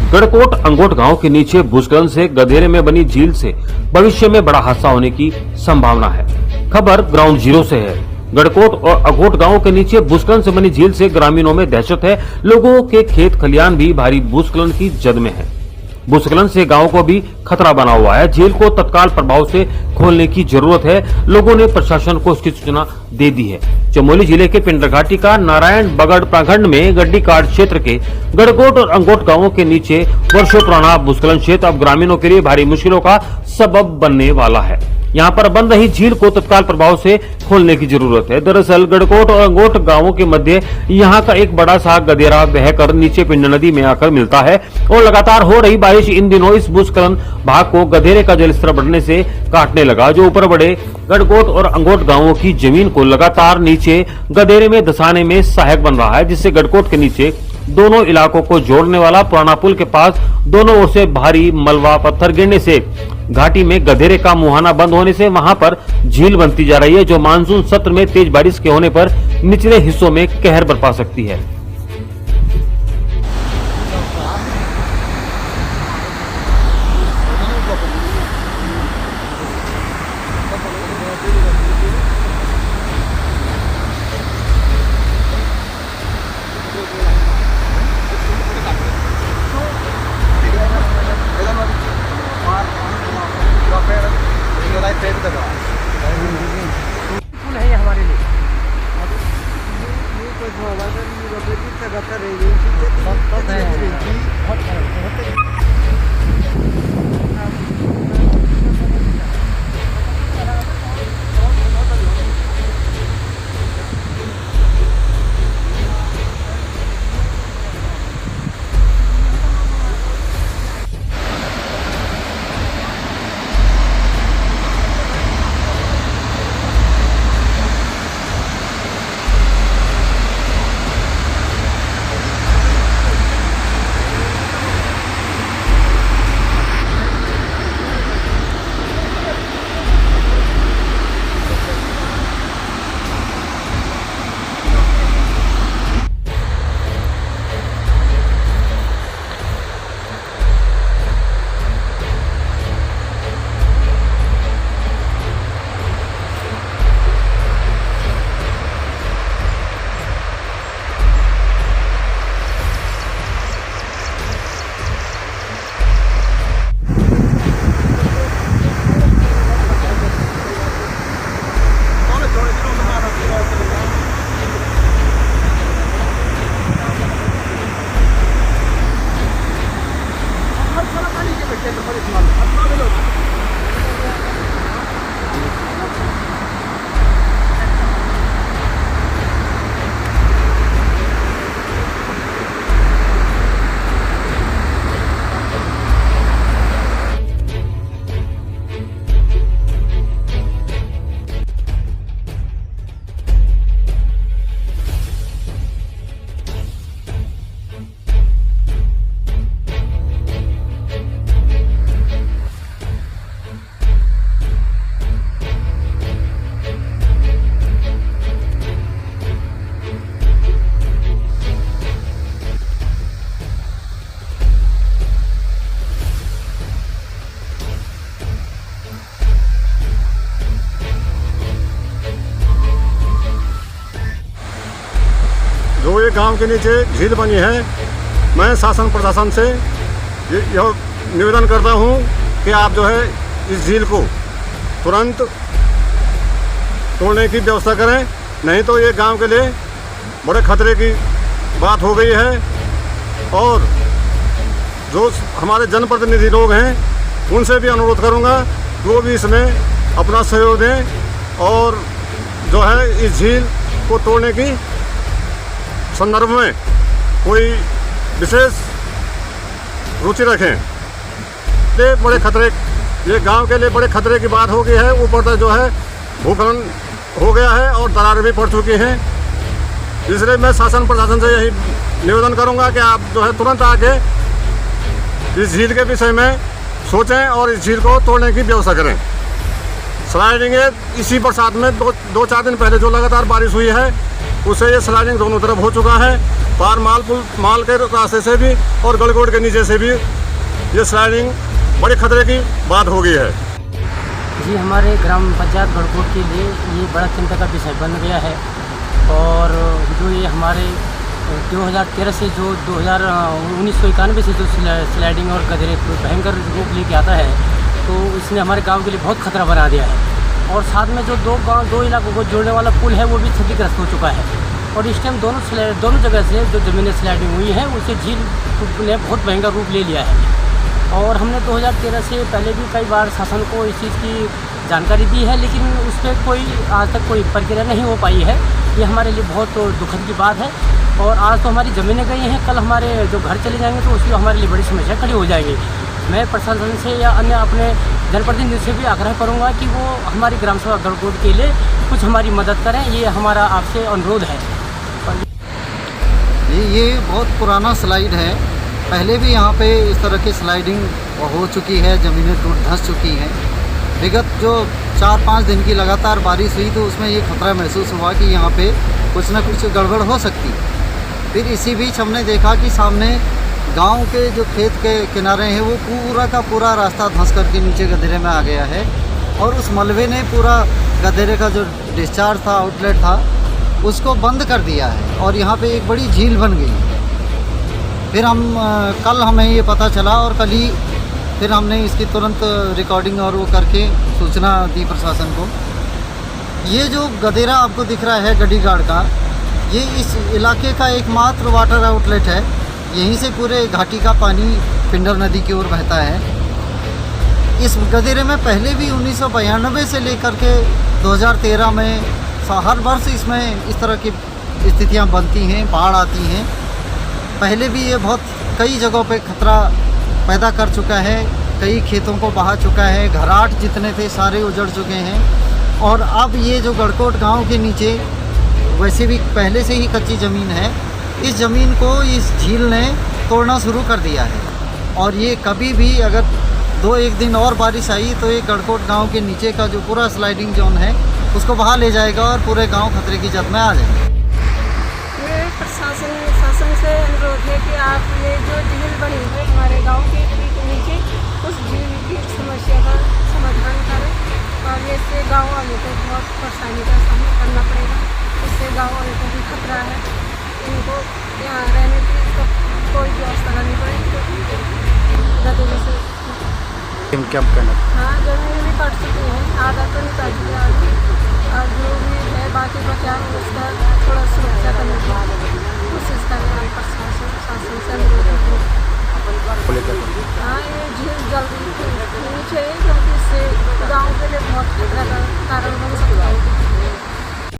गढ़कोट अंगोट गांव के नीचे भूस्खलन से गधेरे में बनी झील से भविष्य में बड़ा हादसा होने की संभावना है। खबर ग्राउंड जीरो से है। गढ़कोट और अंगोट गांव के नीचे भूस्खलन से बनी झील से ग्रामीणों में दहशत है। लोगों के खेत खलियान भी भारी भूस्खलन की जद में है। भूस्खलन से गांव को भी खतरा बना हुआ है। झील को तत्काल प्रभाव से खोलने की जरूरत है। लोगों ने प्रशासन को इसकी सूचना दे दी है। चमोली जिले के पिंडर घाटी का नारायण बगड़ प्रखंड में गड्डी काट क्षेत्र के गढ़कोट और अंगोट गांवों के नीचे वर्षों पुराना भूस्खलन क्षेत्र अब ग्रामीणों के लिए भारी मुश्किलों का सबब बनने वाला है। यहाँ पर बन रही झील को तत्काल प्रभाव से खोलने की जरूरत है। दरअसल गढ़कोट और अंगोट गांवों के मध्य यहाँ का एक बड़ा सा गधेरा बहकर नीचे पिंडर नदी में आकर मिलता है और लगातार हो रही बारिश इन दिनों इस भूस्खलन भाग को गधेरे का जलस्तर बढ़ने से काटने लगा, जो ऊपर बड़े गढ़कोट और अंगोट गांवों की जमीन को लगातार नीचे गधेरे में धंसाने में सहायक बन रहा है, जिससे गढ़कोट के नीचे दोनों इलाकों को जोड़ने वाला पुराना पुल के पास दोनों ओर से भारी मलबा पत्थर गिरने से घाटी में गधेरे का मुहाना बंद होने से वहां पर झील बनती जा रही है, जो मानसून सत्र में तेज बारिश के होने पर निचले हिस्सों में कहर बरपा सकती है। पुल है हमारे लिए। जो ये गांव के नीचे झील बनी है, मैं शासन प्रशासन से यह निवेदन करता हूं कि आप जो है इस झील को तुरंत तोड़ने की व्यवस्था करें, नहीं तो ये गांव के लिए बड़े खतरे की बात हो गई है। और जो हमारे जनप्रतिनिधि लोग हैं उनसे भी अनुरोध करूंगा कि वो भी इसमें अपना सहयोग दें और जो है इस झील को तोड़ने की संदर्भ में कोई विशेष रुचि रखें। ये बड़े खतरे, ये गांव के लिए बड़े खतरे की बात हो गई है। ऊपर तक जो है भूखलन हो गया है और दरारें भी पड़ चुकी हैं। इसलिए मैं शासन प्रशासन से यही निवेदन करूंगा कि आप जो है तुरंत आके इस झील के विषय में सोचें और इस झील को तोड़ने की व्यवस्था करें। स्लाइडिंग इसी बरसात में दो चार दिन पहले जो लगातार बारिश हुई है उससे ये स्लाइडिंग दोनों तरफ हो चुका है। पार माल के रास्ते से भी और गड़कोट के नीचे से भी ये स्लाइडिंग बड़े खतरे की बात हो गई है। जी, हमारे ग्राम पंचायत गड़कोट के लिए ये बड़ा चिंता का विषय बन गया है। और जो ये हमारे 2013 से जो 1991 से जो स्लाइडिंग और गधेरे भयंकर रूप लेके आता है, तो इसने हमारे गांव के लिए बहुत खतरा बना दिया है। और साथ में जो दो इलाकों को जोड़ने वाला पुल है वो भी क्षतिग्रस्त हो चुका है। और इस टाइम दोनों जगह से जो ज़मीनें स्लाइडिंग हुई हैं उससे झील ने बहुत भयंकर रूप ले लिया है। और हमने 2013 से पहले भी कई बार शासन को इस चीज़ की जानकारी दी है, लेकिन उस पर कोई आज तक कोई प्रक्रिया नहीं हो पाई है। ये हमारे लिए बहुत दुखद की बात है। और आज तो हमारी ज़मीनें गई हैं, कल हमारे जो घर चले जाएंगे तो उसकी हमारे लिए बड़ी समस्या खड़ी हो जाएगी। मैं प्रशासन से या अन्य अपने जनप्रतिनिधि से भी आग्रह करूंगा कि वो हमारी ग्राम सभा गड़कोट के लिए कुछ हमारी मदद करें। ये हमारा आपसे अनुरोध है। ये बहुत पुराना स्लाइड है। पहले भी यहाँ पे इस तरह की स्लाइडिंग हो चुकी है, ज़मीनें टूट धंस चुकी हैं। विगत जो 4-5 दिन की लगातार बारिश हुई तो उसमें ये खतरा महसूस हुआ कि यहाँ पे कुछ ना कुछ गड़बड़ हो सकती है। फिर इसी बीच हमने देखा कि सामने गांव के जो खेत के किनारे हैं वो पूरा का पूरा रास्ता धंस करके नीचे गधेरे में आ गया है। और उस मलबे ने पूरा गधेरे का जो डिस्चार्ज था, आउटलेट था, उसको बंद कर दिया है और यहाँ पे एक बड़ी झील बन गई। फिर कल हमें ये पता चला और कल ही फिर हमने इसकी तुरंत रिकॉर्डिंग और वो करके सूचना दी प्रशासन को। ये जो गधेरा आपको दिख रहा है गढ़ीगाड़ का, ये इस इलाके का एकमात्र वाटर आउटलेट है। यहीं से पूरे घाटी का पानी पिंडर नदी की ओर बहता है। इस गधेरे में पहले भी 1992 से लेकर के 2013 में हर वर्ष इसमें इस तरह की स्थितियां बनती हैं, बाढ़ आती हैं। पहले भी ये बहुत कई जगहों पे खतरा पैदा कर चुका है, कई खेतों को बहा चुका है, घराट जितने थे सारे उजड़ चुके हैं। और अब ये जो गड़कोट गांव के नीचे वैसे भी पहले से ही कच्ची ज़मीन है, इस ज़मीन को इस झील ने तोड़ना शुरू कर दिया है। और ये कभी भी अगर 2-1 दिन और बारिश आई तो ये गड़कोट गांव के नीचे का जो पूरा स्लाइडिंग जोन है उसको बहा ले जाएगा और पूरे गांव खतरे की जद में आ जाएगा। मेरे शासन से अनुरोध है कि आप ये जो झील बनी है हमारे गांव के नीचे, उस झील की समस्या का समाधान करें। और इससे गाँव वालों को बहुत परेशानी का सामना करना पड़ेगा। इससे गाँव वालों को भी खतरा है, इनको यहाँ रहने की कोई व्यवस्था करनी पड़ेगी। गधेरे से हाँ, जमीन भी कट चुकी है, आधा तो निकाल दिया और जो भी है बाकी बचा है उसका थोड़ा सुरक्षा करने की कोशिश करें। प्रशासन से अनुरोध है। हाँ, ये झील जल्दी नीचे है क्योंकि इससे गाँव के लिए बहुत खतरा का कारण बन सकता है।